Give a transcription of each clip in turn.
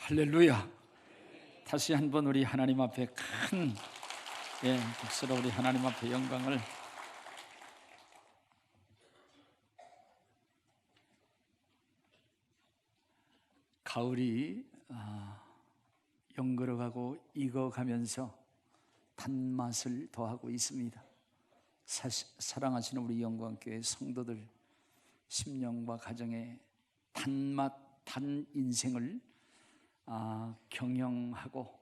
할렐루야. 다시 한번 우리 하나님 앞에 큰 박수로 우리 하나님 앞에 영광을. 가을이 연걸어가고 익어가면서 단맛을 더하고 있습니다. 사랑하시는 우리 영광교회 성도들, 심령과 가정의 단맛, 단 인생을 경영하고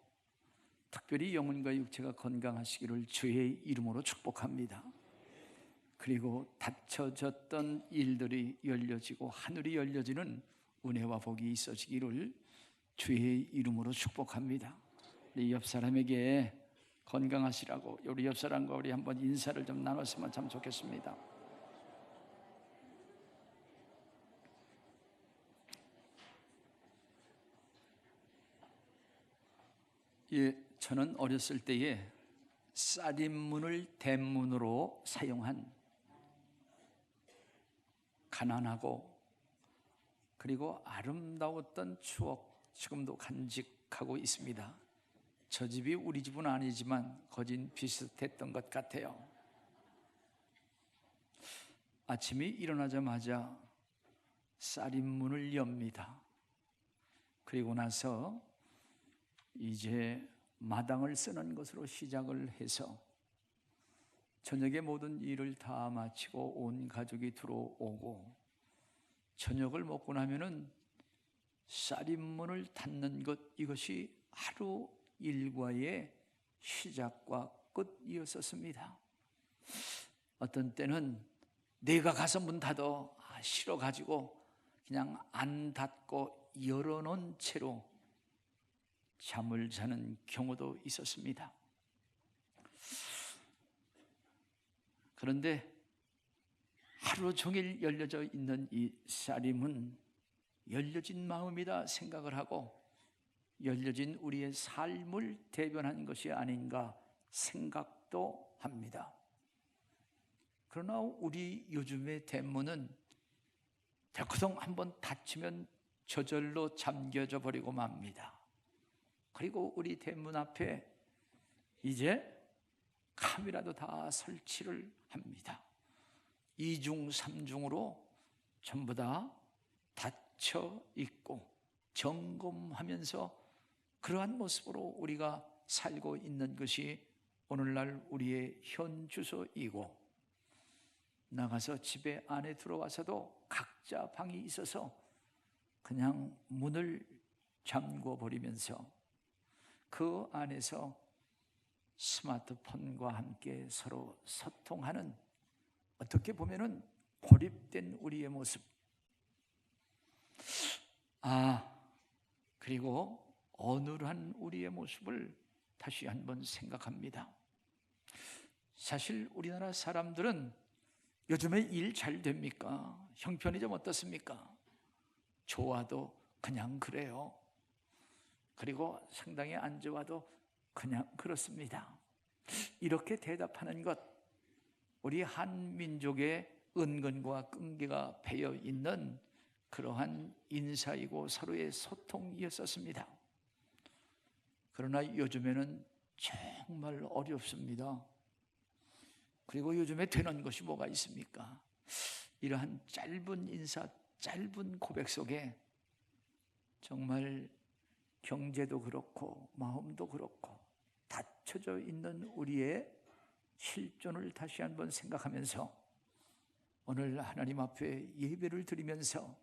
특별히 영혼과 육체가 건강하시기를 주의 이름으로 축복합니다. 그리고 닫혀졌던 일들이 열려지고 하늘이 열려지는 은혜와 복이 있어지기를 주의 이름으로 축복합니다. 우리 옆 사람에게 건강하시라고 우리 옆 사람과 우리 한번 인사를 좀 나눴으면 참 좋겠습니다. 저는 어렸을 때에 쌀인문을 대문으로 사용한 가난하고 그리고 아름다웠던 추억 지금도 간직하고 있습니다. 저 집이 우리 집은 아니지만 거진 비슷했던 것 같아요. 아침이 일어나자마자 쌀인문을 엽니다. 그리고 나서 이제 마당을 쓰는 것으로 시작을 해서 저녁에 모든 일을 다 마치고 온 가족이 들어오고 저녁을 먹고 나면은 쌀인문을 닫는 것, 이것이 하루 일과의 시작과 끝이었었습니다. 어떤 때는 내가 가서 문 닫어 싫어가지고 그냥 안 닫고 열어놓은 채로 잠을 자는 경우도 있었습니다. 그런데 하루 종일 열려져 있는 이 쌀임은 열려진 마음이다 생각을 하고 열려진 우리의 삶을 대변한 것이 아닌가 생각도 합니다. 그러나 우리 요즘의 대문은 덜커덩 한번 닫히면 저절로 잠겨져 버리고 맙니다. 그리고 우리 대문 앞에 이제 카메라도 다 설치를 합니다. 2중, 3중으로 전부 다 닫혀 있고 점검하면서 그러한 모습으로 우리가 살고 있는 것이 오늘날 우리의 현 주소이고, 나가서 집에 안에 들어와서도 각자 방이 있어서 그냥 문을 잠궈 버리면서 그 안에서 스마트폰과 함께 서로 소통하는, 어떻게 보면은 고립된 우리의 모습. 그리고 어눌한 우리의 모습을 다시 한번 생각합니다. 사실 우리나라 사람들은 요즘에 일 잘 됩니까? 형편이 좀 어떻습니까? 좋아도 그냥 그래요. 그리고 상당히 안 좋아도 그냥 그렇습니다. 이렇게 대답하는 것, 우리 한민족의 은근과 끈기가 배어 있는 그러한 인사이고 서로의 소통이었었습니다. 그러나 요즘에는 정말 어렵습니다. 그리고 요즘에 되는 것이 뭐가 있습니까? 이러한 짧은 인사, 짧은 고백 속에 정말 경제도 그렇고 마음도 그렇고 닫혀져 있는 우리의 실존을 다시 한번 생각하면서 오늘 하나님 앞에 예배를 드리면서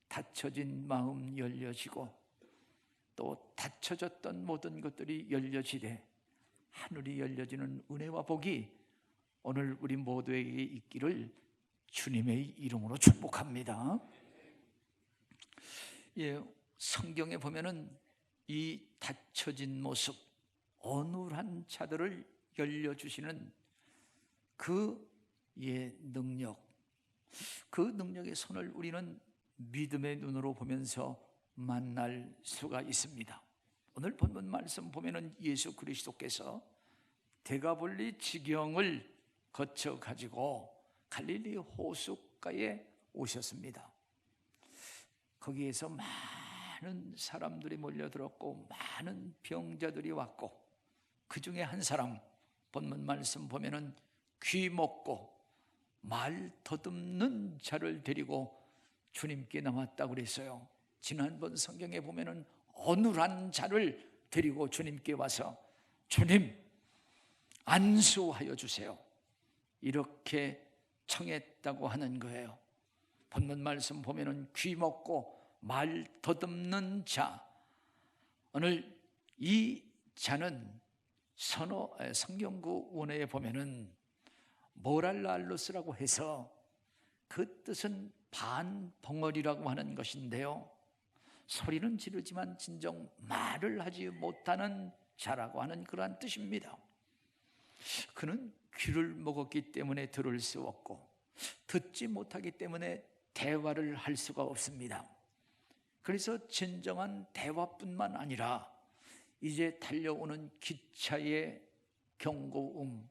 닫혀진 마음 열려지고 또 닫혀졌던 모든 것들이 열려지되 하늘이 열려지는 은혜와 복이 오늘 우리 모두에게 있기를 주님의 이름으로 축복합니다. 성경에 보면은 이 닫혀진 모습, 어눌한 자들을 열려주시는 그의 능력, 그 능력의 손을 우리는 믿음의 눈으로 보면서 만날 수가 있습니다. 오늘 본문 말씀 보면은 예수 그리스도께서 데가볼리 지경을 거쳐 가지고 갈릴리 호숫가에 오셨습니다. 거기에서 많은 사람들이 몰려들었고 많은 병자들이 왔고, 그 중에 한 사람, 본문 말씀 보면은 귀 먹고 말 더듬는 자를 데리고 주님께 나왔다고 그랬어요. 지난번 성경에 보면은 어눌한 자를 데리고 주님께 와서 주님 안수하여 주세요, 이렇게 청했다고 하는 거예요. 본문 말씀 보면은 귀 먹고 말 더듬는 자, 오늘 이 자는 성경구 원어에 보면은 모랄랄루스라고 해서 그 뜻은 반벙어리라고 하는 것인데요, 소리는 지르지만 진정 말을 하지 못하는 자라고 하는 그러한 뜻입니다. 그는 귀를 먹었기 때문에 들을 수 없고 듣지 못하기 때문에 대화를 할 수가 없습니다. 그래서 진정한 대화뿐만 아니라 이제 달려오는 기차의 경고음,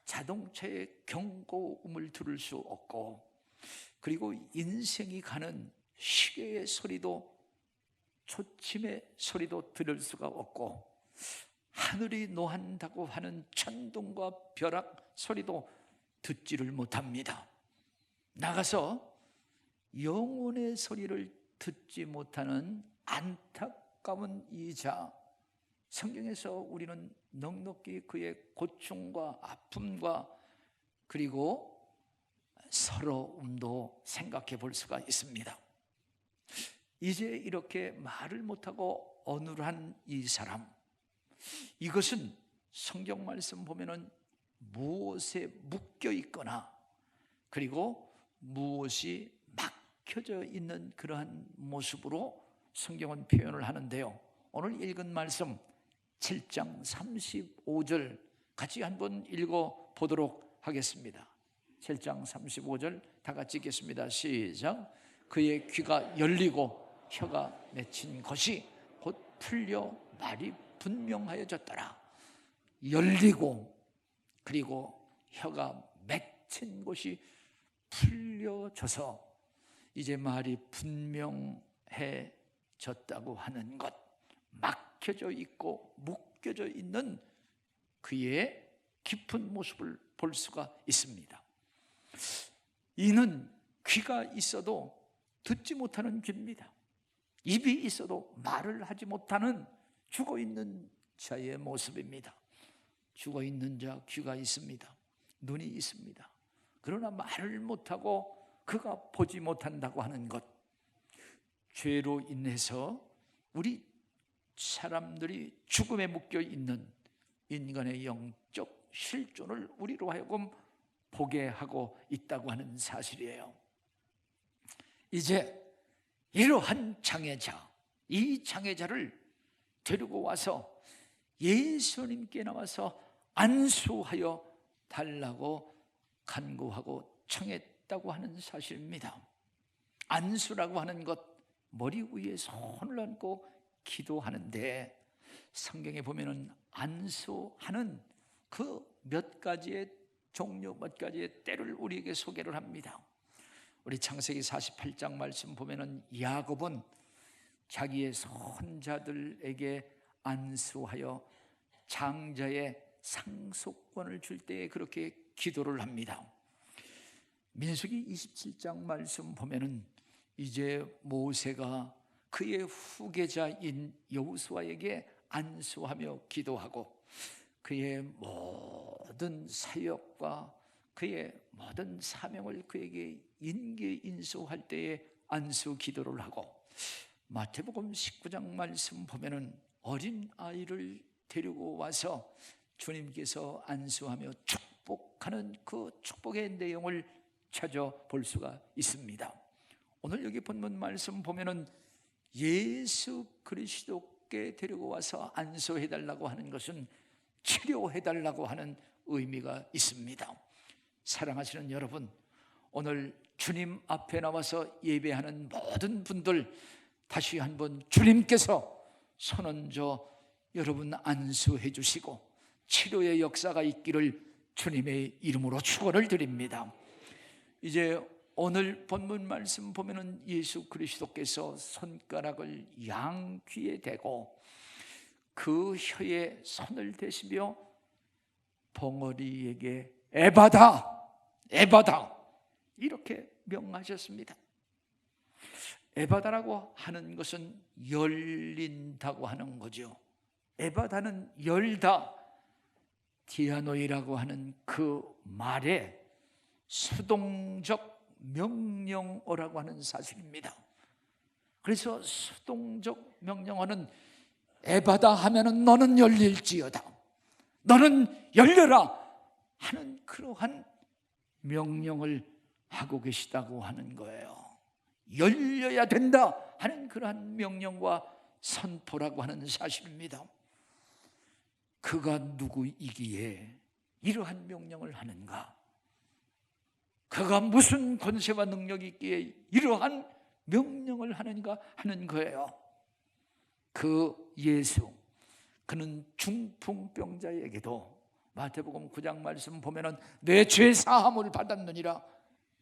자동차의 경고음을 들을 수 없고, 그리고 인생이 가는 시계의 소리도, 초침의 소리도 들을 수가 없고, 하늘이 노한다고 하는 천둥과 벼락 소리도 듣지를 못합니다. 나가서 영혼의 소리를 듣지 못하는 안타까운 이 자, 성경에서 우리는 넉넉히 그의 고충과 아픔과 그리고 서러움도 생각해 볼 수가 있습니다. 이제 이렇게 말을 못하고 어눌한 이 사람, 이것은 성경 말씀 보면은 무엇에 묶여 있거나 그리고 무엇이 막혀져 있는 그러한 모습으로 성경은 표현을 하는데요, 오늘 읽은 말씀 7장 35절 같이 한번 읽어보도록 하겠습니다. 7장 35절 다 같이 읽겠습니다. 시작. 그의 귀가 열리고 혀가 맺힌 것이 곧 풀려 말이 분명하여졌더라. 열리고 그리고 혀가 맺힌 것이 풀려져서 이제 말이 분명해졌다고 하는 것, 막혀져 있고 묶여져 있는 그의 깊은 모습을 볼 수가 있습니다. 이는 귀가 있어도 듣지 못하는 귀입니다. 입이 있어도 말을 하지 못하는 죽어있는 자의 모습입니다. 죽어있는 자, 귀가 있습니다. 눈이 있습니다. 그러나 말을 못하고 그가 보지 못한다고 하는 것, 죄로 인해서 우리 사람들이 죽음에 묶여 있는 인간의 영적 실존을 우리로 하여금 보게 하고 있다고 하는 사실이에요. 이제 이러한 장애자, 이 장애자를 데리고 와서 예수님께 나와서 안수하여 달라고 간구하고 청했다고 하는 사실입니다. 안수라고 하는 것, 머리 위에 손을 얹고 기도하는데, 성경에 보면은 안수하는 그 몇 가지의 종류, 몇 가지의 때를 우리에게 소개를 합니다. 우리 창세기 48장 말씀 보면은 야곱은 자기의 손자들에게 안수하여 장자의 상속권을 줄 때에 그렇게 기도를 합니다. 민수기 27장 말씀 보면은 이제 모세가 그의 후계자인 여호수아에게 안수하며 기도하고 그의 모든 사역과 그의 모든 사명을 그에게 인계인수할 때에 안수 기도를 하고, 마태복음 19장 말씀 보면은 어린 아이를 데리고 와서 주님께서 안수하며 축복하는 그 축복의 내용을 찾아볼 수가 있습니다. 오늘 여기 본문 말씀 보면은 예수 그리스도께 데리고 와서 안수해달라고 하는 것은 치료해달라고 하는 의미가 있습니다. 사랑하시는 여러분, 오늘 주님 앞에 나와서 예배하는 모든 분들, 다시 한번 주님께서 손 얹어 여러분 안수해 주시고 치료의 역사가 있기를 주님의 이름으로 축원을 드립니다. 이제 오늘 본문 말씀 보면은 예수 그리스도께서 손가락을 양귀에 대고 그 혀에 손을 대시며 벙어리에게 에바다, 에바다 이렇게 명하셨습니다. 에바다라고 하는 것은 열린다고 하는 거죠. 에바다는 열다, 디아노이라고 하는 그 말에 수동적 명령어라고 하는 사실입니다. 그래서 수동적 명령어는 에바다 하면은 너는 열릴지어다, 너는 열려라 하는 그러한 명령을 하고 계시다고 하는 거예요. 열려야 된다 하는 그러한 명령과 선포라고 하는 사실입니다. 그가 누구이기에 이러한 명령을 하는가? 그가 무슨 권세와 능력이 있기에 이러한 명령을 하는가 하는 거예요. 그 예수, 그는 중풍병자에게도 마태복음 9장 말씀 보면은 내 죄 사함을 받았느니라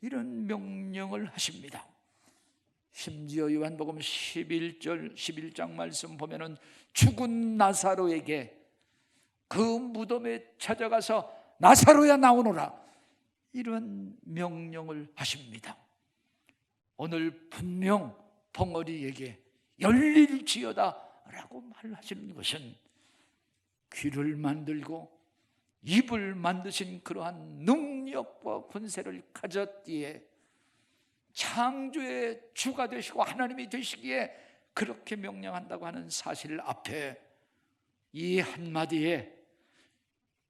이런 명령을 하십니다. 심지어 요한복음 11장 말씀 보면은 죽은 나사로에게 그 무덤에 찾아가서 나사로야 나오너라 이런 명령을 하십니다. 오늘 분명 벙어리에게 열릴지어다 라고 말하시는 것은 귀를 만들고 입을 만드신 그러한 능력과 권세를 가졌기에 창조의 주가 되시고 하나님이 되시기에 그렇게 명령한다고 하는 사실 앞에 이 한마디에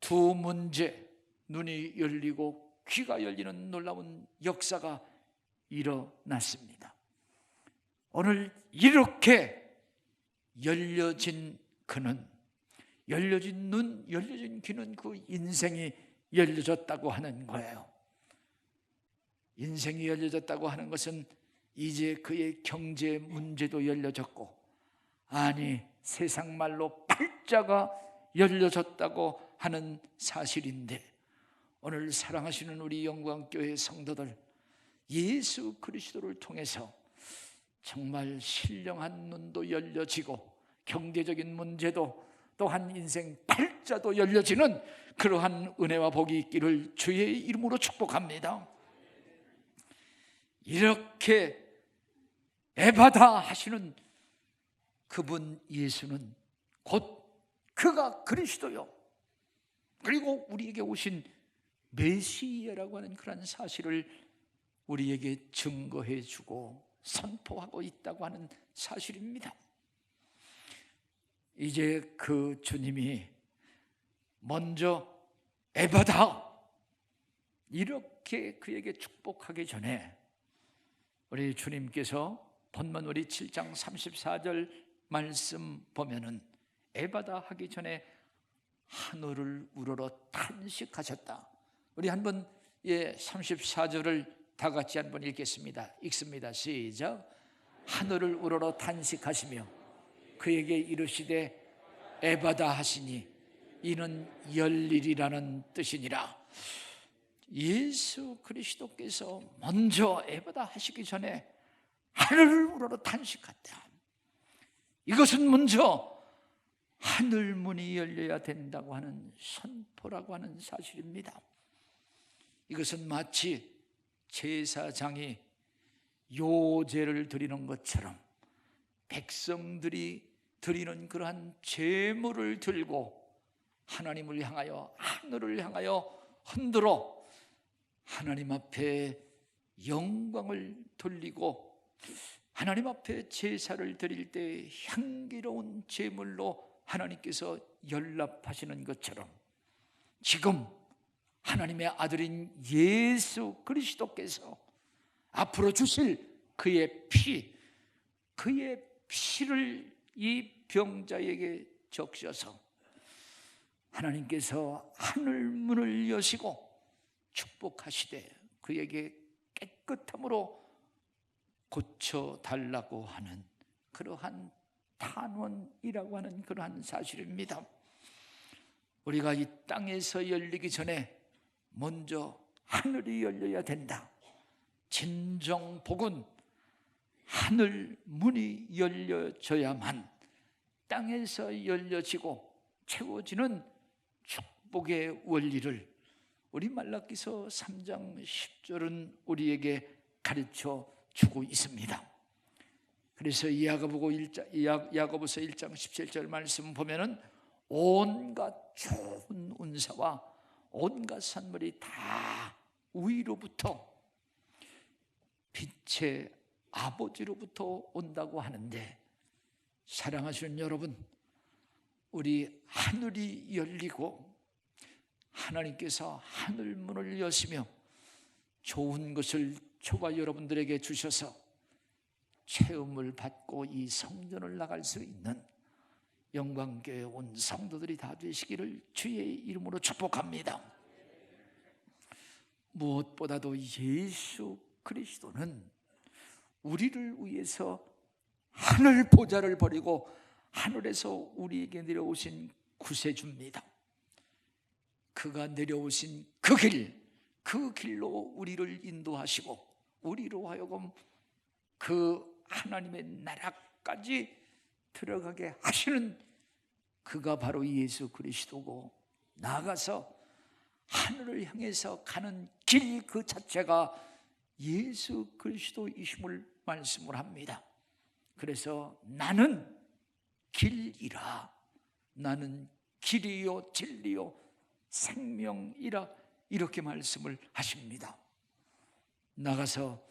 두 문제, 눈이 열리고 귀가 열리는 놀라운 역사가 일어났습니다. 오늘 이렇게 열려진 그는, 열려진 눈, 열려진 귀는 그 인생이 열려졌다고 하는 거예요. 인생이 열려졌다고 하는 것은 이제 그의 경제 문제도 열려졌고, 아니 세상 말로 팔자가 열려졌다고 하는 사실인데, 오늘 사랑하시는 우리 영광교회 성도들, 예수 그리스도를 통해서 정말 신령한 눈도 열려지고 경제적인 문제도 또한 인생 팔자도 열려지는 그러한 은혜와 복이 있기를 주의 이름으로 축복합니다. 이렇게 에바다 하시는 그분 예수는 곧 그가 그리스도요, 그리고 우리에게 오신 메시아라고 하는 그런 사실을 우리에게 증거해 주고 선포하고 있다고 하는 사실입니다. 이제 그 주님이 먼저 에바다 이렇게 그에게 축복하기 전에 우리 주님께서 본문 우리 7장 34절 말씀 보면은 에바다 하기 전에 하늘을 우러러 탄식하셨다. 우리 한번 34절을 다 같이 한번 읽겠습니다. 읽습니다. 시작. 하늘을 우러러 탄식하시며 그에게 이르시되 에바다 하시니 이는 열리리라는 뜻이니라. 예수 그리스도께서 먼저 에바다 하시기 전에 하늘을 우러러 탄식했다. 이것은 먼저 하늘 문이 열려야 된다고 하는 선포라고 하는 사실입니다. 이것은 마치 제사장이 요제를 드리는 것처럼 백성들이 드리는 그러한 제물을 들고 하나님을 향하여, 하늘을 향하여 흔들어 하나님 앞에 영광을 돌리고 하나님 앞에 제사를 드릴 때 향기로운 제물로 하나님께서 연락하시는 것처럼 지금 하나님의 아들인 예수 그리스도께서 앞으로 주실 그의 피, 그의 피를 이 병자에게 적셔서 하나님께서 하늘 문을 여시고 축복하시되 그에게 깨끗함으로 고쳐달라고 하는 그러한 탄원이라고 하는 그러한 사실입니다. 우리가 이 땅에서 열리기 전에 먼저 하늘이 열려야 된다. 진정 복은 하늘 문이 열려져야만 땅에서 열려지고 채워지는 축복의 원리를 우리 말라기서 3장 10절은 우리에게 가르쳐 주고 있습니다. 그래서 야고보서 1장 17절 말씀 보면은 온갖 좋은 은사와 온갖 선물이 다 위로부터 빛의 아버지로부터 온다고 하는데, 사랑하시는 여러분, 우리 하늘이 열리고 하나님께서 하늘문을 여시며 좋은 것을 저와 여러분들에게 주셔서 체험을 받고 이 성전을 나갈 수 있는 영광교회 온 성도들이 다 되시기를 주의 이름으로 축복합니다. 무엇보다도 예수 그리스도는 우리를 위해서 하늘 보좌를 버리고 하늘에서 우리에게 내려오신 구세주입니다. 그가 내려오신 그 길로 우리를 인도하시고 우리로 하여금 그 하나님의 나라까지 들어가게 하시는 그가 바로 예수 그리스도고, 나아가서 하늘을 향해서 가는 길 그 자체가 예수 그리스도이심을 말씀을 합니다. 그래서 나는 길이라, 나는 길이요 진리요 생명이라, 이렇게 말씀을 하십니다. 나가서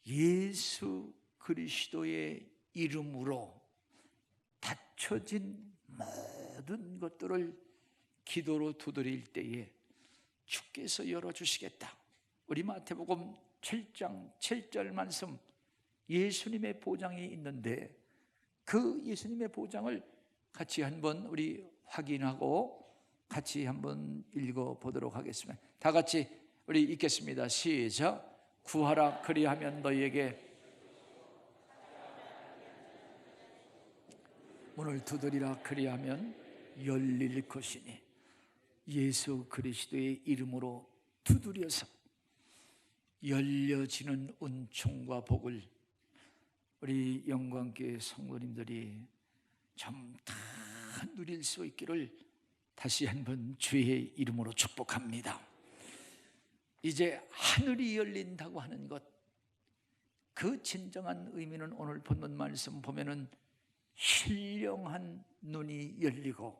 예수 그리스도의 이름으로 닫혀진 모든 것들을 기도로 두드릴 때에 주께서 열어주시겠다. 우리 마태복음 7장 7절 말씀, 예수님의 보장이 있는데 그 예수님의 보장을 같이 한번 우리 확인하고 같이 한번 읽어보도록 하겠습니다. 다 같이 우리 읽겠습니다. 시작. 구하라 그리하면 너희에게 문을 두드리라 그리하면 열릴 것이니, 예수 그리스도의 이름으로 두드려서 열려지는 은총과 복을 우리 영광교회 성도님들이 좀 다 누릴 수 있기를 다시 한번 주의 이름으로 축복합니다. 이제 하늘이 열린다고 하는 것, 그 진정한 의미는 오늘 본문 말씀 보면은 신령한 눈이 열리고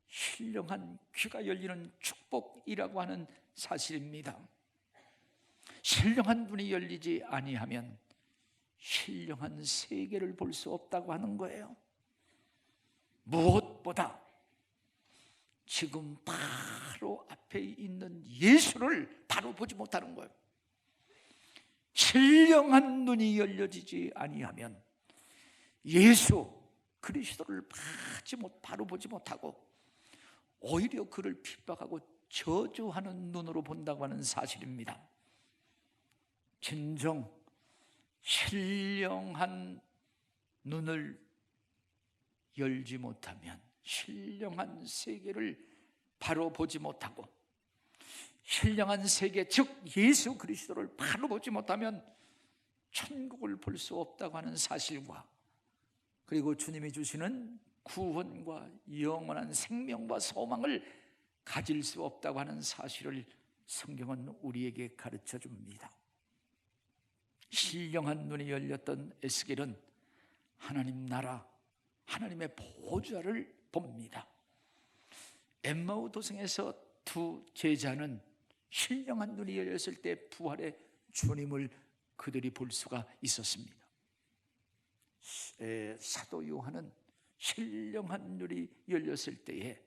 신령한 귀가 열리는 축복이라고 하는 사실입니다. 신령한 눈이 열리지 아니하면 신령한 세계를 볼 수 없다고 하는 거예요. 무엇보다 지금 바로 앞에 있는 예수를 바로 보지 못하는 거예요. 신령한 눈이 열려지지 아니하면 예수 그리스도를 바로 보지 못하고 오히려 그를 핍박하고 저주하는 눈으로 본다고 하는 사실입니다. 진정 신령한 눈을 열지 못하면, 신령한 세계를 바로 보지 못하고 신령한 세계, 즉 예수 그리스도를 바로 보지 못하면 천국을 볼 수 없다고 하는 사실과, 그리고 주님이 주시는 구원과 영원한 생명과 소망을 가질 수 없다고 하는 사실을 성경은 우리에게 가르쳐 줍니다. 신령한 눈이 열렸던 에스겔은 하나님 나라, 하나님의 보좌를 봅니다. 엠마오 도성에서 두 제자는 신령한 눈이 열렸을 때 부활의 주님을 그들이 볼 수가 있었습니다. 사도 요한은 신령한 눈이 열렸을 때에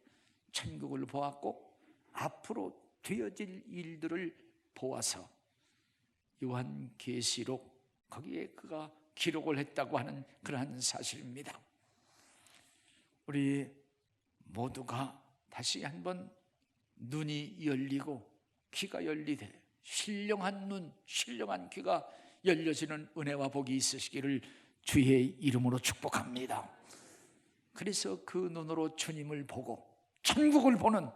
천국을 보았고 앞으로 되어질 일들을 보아서 요한계시록 거기에 그가 기록을 했다고 하는 그러한 사실입니다. 우리 모두가 다시 한번 눈이 열리고 귀가 열리되 신령한 눈, 신령한 귀가 열려지는 은혜와 복이 있으시기를 주의 이름으로 축복합니다. 그래서 그 눈으로 주님을 보고 천국을 보는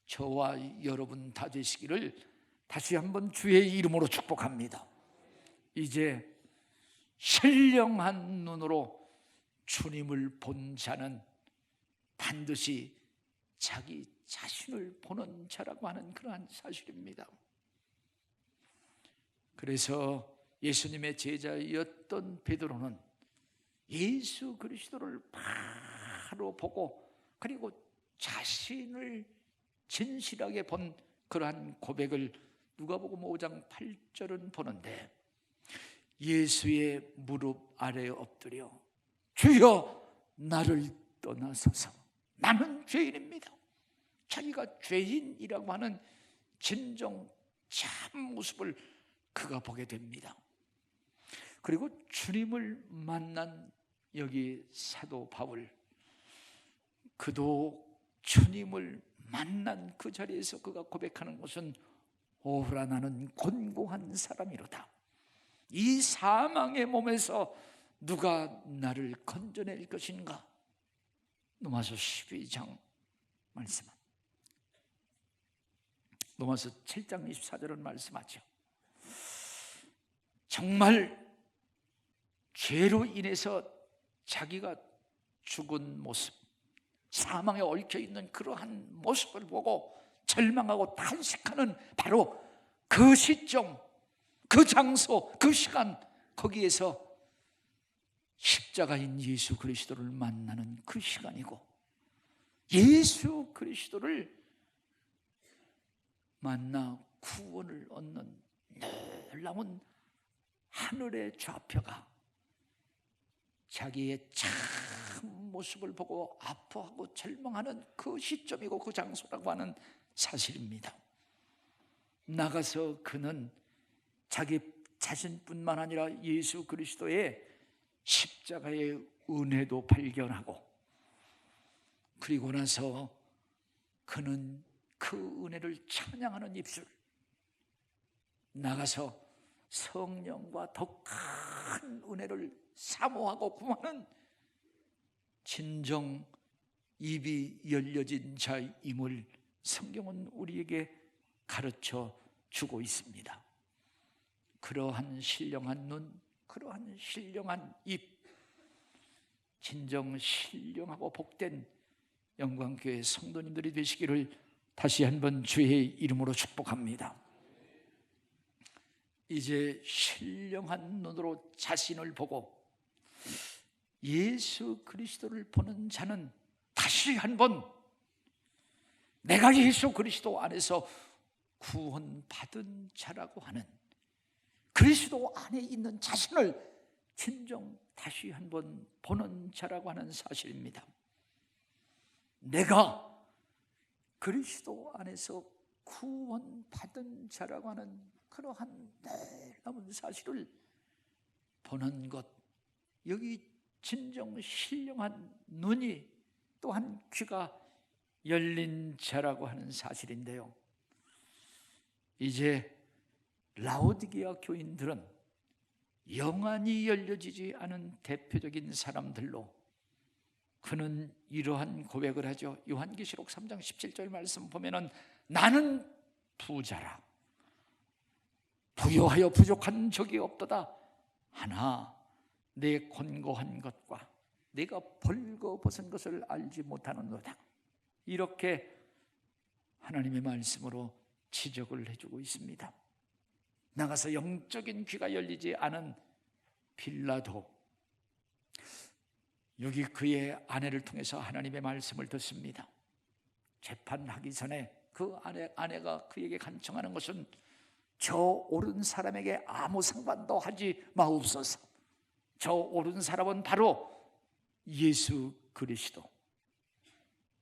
저와 여러분 다 되시기를 다시 한번 주의 이름으로 축복합니다. 이제 신령한 눈으로 주님을 본 자는 반드시 자기 자신을 보는 자라고 하는 그러한 사실입니다. 그래서 예수님의 제자였던 베드로는 예수 그리스도를 바로 보고 그리고 자신을 진실하게 본 그러한 고백을 누가복음 5장 8절은 보는데, 예수의 무릎 아래에 엎드려 주여 나를 떠나소서, 나는 죄인입니다. 자기가 죄인이라고 하는 진정 참 모습을 그가 보게 됩니다. 그리고 주님을 만난 여기 사도 바울, 그도 주님을 만난 그 자리에서 그가 고백하는 것은 오라 나는 곤고한 사람이로다. 이 사망의 몸에서 누가 나를 건져낼 것인가? 로마서 12장 말씀, 로마서 7장 24절은 말씀하죠. 정말 죄로 인해서 자기가 죽은 모습, 사망에 얽혀있는 그러한 모습을 보고 절망하고 탄식하는 바로 그 시점, 그 장소, 그 시간, 거기에서 십자가인 예수 그리스도를 만나는 그 시간이고, 예수 그리스도를 만나 구원을 얻는 놀라운 하늘의 좌표가 자기의 참 모습을 보고 아파하고 절망하는 그 시점이고 그 장소라고 하는 사실입니다. 나가서 그는 자기 자신뿐만 아니라 예수 그리스도의 십자가의 은혜도 발견하고, 그리고 나서 그는 그 은혜를 찬양하는 입술, 나가서 성령과 더 큰 은혜를 사모하고 구하는 진정 입이 열려진 자임을 성경은 우리에게 가르쳐 주고 있습니다. 그러한 신령한 눈, 그러한 신령한 입, 진정 신령하고 복된 영광교회 성도님들이 되시기를 다시 한번 주의 이름으로 축복합니다. 이제 신령한 눈으로 자신을 보고 예수 그리스도를 보는 자는 다시 한번 내가 예수 그리스도 안에서 구원받은 자라고 하는, 그리스도 안에 있는 자신을 진정 다시 한번 보는 자라고 하는 사실입니다. 내가 그리스도 안에서 구원받은 자라고 하는 그러한 놀라운 사실을 보는 것, 여기 진정 신령한 눈이 또한 귀가 열린 자라고 하는 사실인데요, 이제 라오디게아 교인들은 영안이 열려지지 않은 대표적인 사람들로, 그는 이러한 고백을 하죠. 요한계시록 3장 17절 말씀 보면은 나는 부자라, 부요하여 부족한 적이 없도다. 하나 내 곤고한 것과 내가 벌거벗은 것을 알지 못하는도다. 이렇게 하나님의 말씀으로 지적을 해주고 있습니다. 나가서 영적인 귀가 열리지 않은 빌라도, 여기 그의 아내를 통해서 하나님의 말씀을 듣습니다. 재판하기 전에 그 아내가 그에게 간청하는 것은 저 옳은 사람에게 아무 상관도 하지 마옵소서. 저 옳은 사람은 바로 예수 그리스도.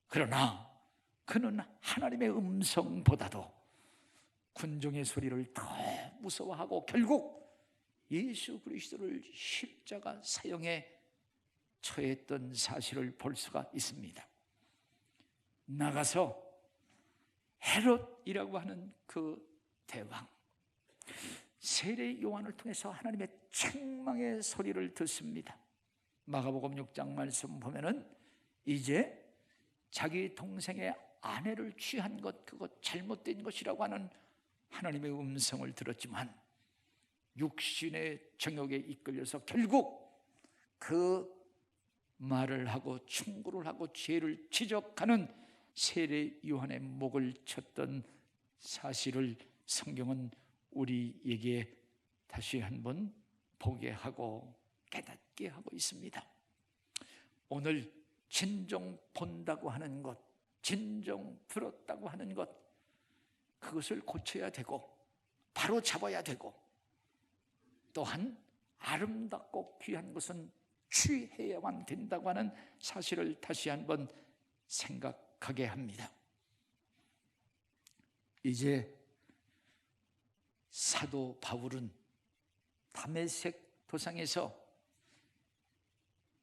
그러나 그는 하나님의 음성보다도 군중의 소리를 더 무서워하고 결국 예수 그리스도를 십자가 사형에 처했던 사실을 볼 수가 있습니다. 나가서 헤롯이라고 하는 그 대왕, 세례 요한을 통해서 하나님의 책망의 소리를 듣습니다. 마가복음 6장 말씀 보면은 이제 자기 동생의 아내를 취한 것, 그것 잘못된 것이라고 하는 하나님의 음성을 들었지만 육신의 정욕에 이끌려서 결국 그 말을 하고 충고를 하고 죄를 지적하는 세례 요한의 목을 쳤던 사실을 성경은 우리에게 다시 한번 보게 하고 깨닫게 하고 있습니다. 오늘 진정 본다고 하는 것, 진정 들었다고 하는 것, 그것을 고쳐야 되고 바로 잡아야 되고, 또한 아름답고 귀한 것은 취해야만 된다고 하는 사실을 다시 한번 생각하게 합니다. 이제 사도 바울은 다메섹 도상에서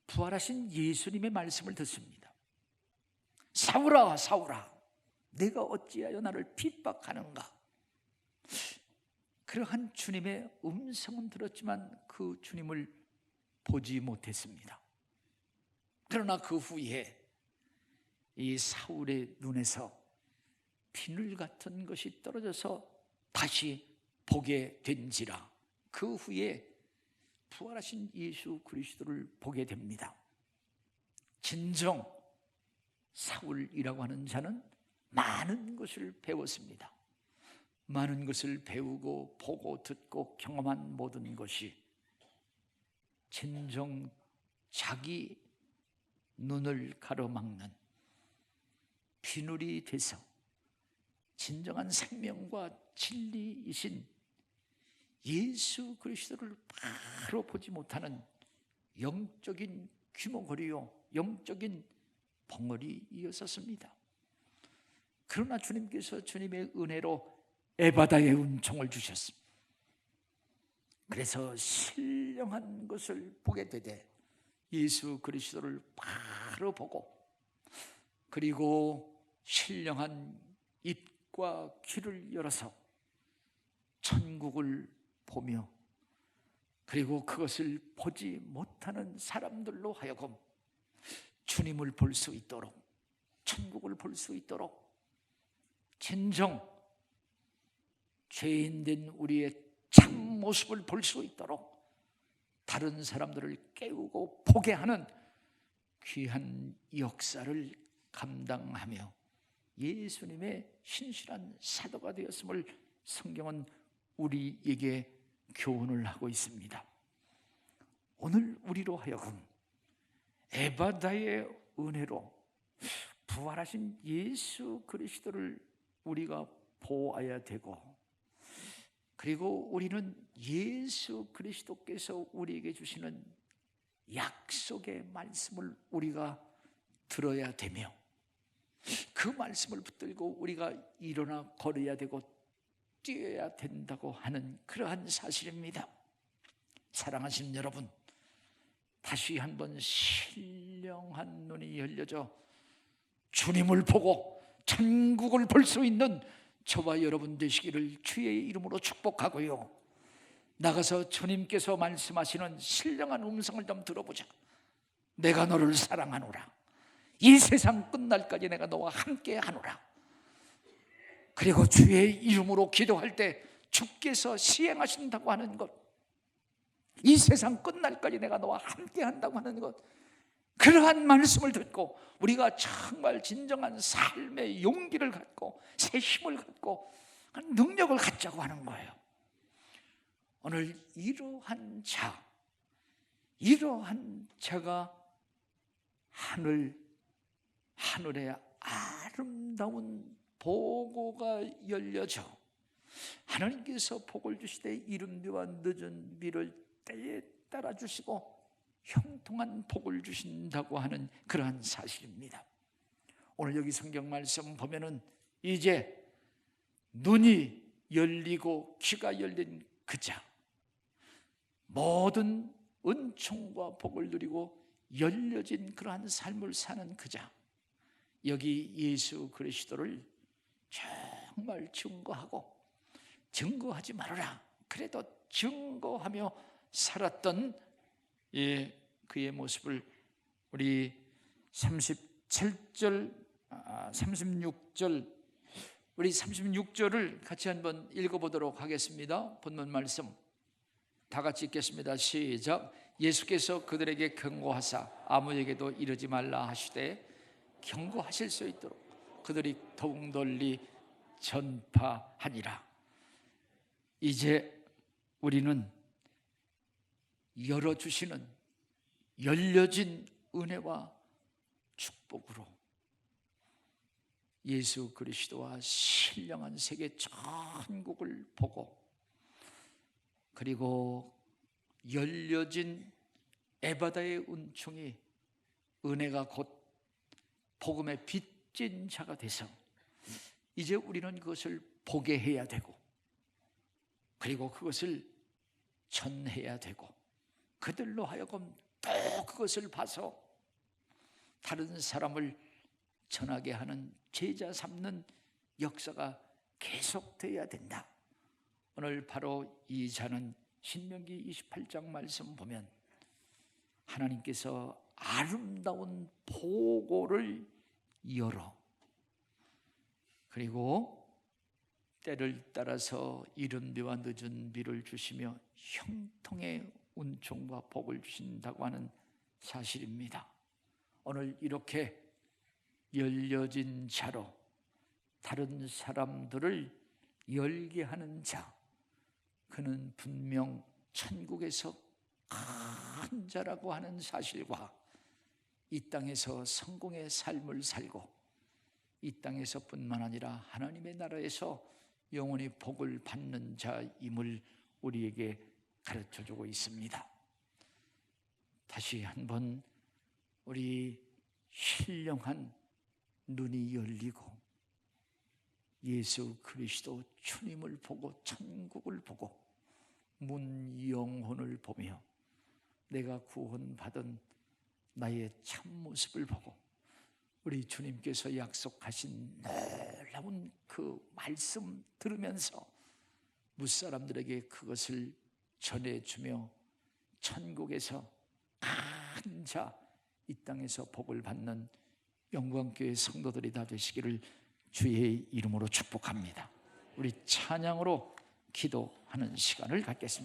부활하신 예수님의 말씀을 듣습니다. 사울아 사울아, 내가 어찌하여 나를 핍박하는가? 그러한 주님의 음성은 들었지만 그 주님을 보지 못했습니다. 그러나 그 후에 이 사울의 눈에서 비늘 같은 것이 떨어져서 다시 보게 된지라 그 후에 부활하신 예수 그리스도를 보게 됩니다. 진정 사울이라고 하는 자는 많은 것을 배웠습니다. 많은 것을 배우고 보고 듣고 경험한 모든 것이 진정 자기 눈을 가로막는 비늘이 돼서 진정한 생명과 진리이신 예수 그리스도를 바로 보지 못하는 영적인 귀머거리요, 영적인 벙어리이었습니다. 그러나 주님께서 주님의 은혜로 에바다의 은총을 주셨습니다. 그래서 신령한 것을 보게 되되 예수 그리스도를 바로 보고, 그리고 신령한 입과 귀를 열어서 천국을 보며, 그리고 그것을 보지 못하는 사람들로 하여금 주님을 볼 수 있도록, 천국을 볼 수 있도록, 진정 죄인된 우리의 참 모습을 볼 수 있도록 다른 사람들을 깨우고 보게 하는 귀한 역사를 감당하며 예수님의 신실한 사도가 되었음을 성경은 우리에게 교훈을 하고 있습니다. 오늘 우리로 하여금 에바다의 은혜로 부활하신 예수 그리스도를 우리가 보아야 되고, 그리고 우리는 예수 그리스도께서 우리에게 주시는 약속의 말씀을 우리가 들어야 되며, 그 말씀을 붙들고 우리가 일어나 걸어야 되고 뛰어야 된다고 하는 그러한 사실입니다. 사랑하시는 여러분, 다시 한번 신령한 눈이 열려져 주님을 보고 천국을 볼 수 있는 저와 여러분 되시기를 주의 이름으로 축복하고요, 나가서 주님께서 말씀하시는 신령한 음성을 좀 들어보자. 내가 너를 사랑하노라. 이 세상 끝날까지 내가 너와 함께 하노라. 그리고 주의 이름으로 기도할 때 주께서 시행하신다고 하는 것, 이 세상 끝날까지 내가 너와 함께 한다고 하는 것, 그러한 말씀을 듣고 우리가 정말 진정한 삶의 용기를 갖고 새 힘을 갖고 능력을 갖자고 하는 거예요. 오늘 이러한 자가 하늘에 아름다운 보고가 열려져 하나님께서 복을 주시되 이른비와 늦은 비를 때에 따라 주시고 형통한 복을 주신다고 하는 그러한 사실입니다. 오늘 여기 성경 말씀 보면은 이제 눈이 열리고 귀가 열린 그 자, 모든 은총과 복을 누리고 열려진 그러한 삶을 사는 그 자, 여기 예수 그리스도를 정말 증거하지 말아라, 그래도 증거하며 살았던 그의 모습을 우리 37절 36절 우리 36절을 같이 한번 읽어보도록 하겠습니다. 본문 말씀 다 같이 읽겠습니다. 시작. 예수께서 그들에게 경고하사 아무에게도 이르지 말라 하시되 경고하실 수 있도록 그들이 더욱 널리 전파하니라. 이제 우리는 열어주시는 열려진 은혜와 축복으로 예수 그리스도와 신령한 세계 천국을 보고, 그리고 열려진 에바다의 은총이 은혜가 곧 복음의 빚진 자가 돼서 이제 우리는 그것을 보게 해야 되고, 그리고 그것을 전해야 되고, 그들로 하여금 또 그것을 봐서 다른 사람을 전하게 하는 제자 삼는 역사가 계속돼야 된다. 오늘 바로 이 자는 신명기 28장 말씀 보면 하나님께서 아름다운 보고를 열어, 그리고 때를 따라서 이른 비와 늦은 비를 주시며 형통의 은총과 복을 주신다고 하는 사실입니다. 오늘 이렇게 열려진 자로 다른 사람들을 열게 하는 자, 그는 분명 천국에서 큰 자라고 하는 사실과 이 땅에서 성공의 삶을 살고 이 땅에서뿐만 아니라 하나님의 나라에서 영원히 복을 받는 자임을 우리에게 가르쳐주고 있습니다. 다시 한번 우리 신령한 눈이 열리고 예수 그리스도 주님을 보고 천국을 보고 문 영혼을 보며 내가 구원받은 나의 참모습을 보고 우리 주님께서 약속하신 놀라운 그 말씀 들으면서 무사람들에게 그것을 전해주며 천국에서 큰 자, 이 땅에서 복을 받는 영광교회 성도들이 다 되시기를 주의 이름으로 축복합니다. 우리 찬양으로 기도하는 시간을 갖겠습니다.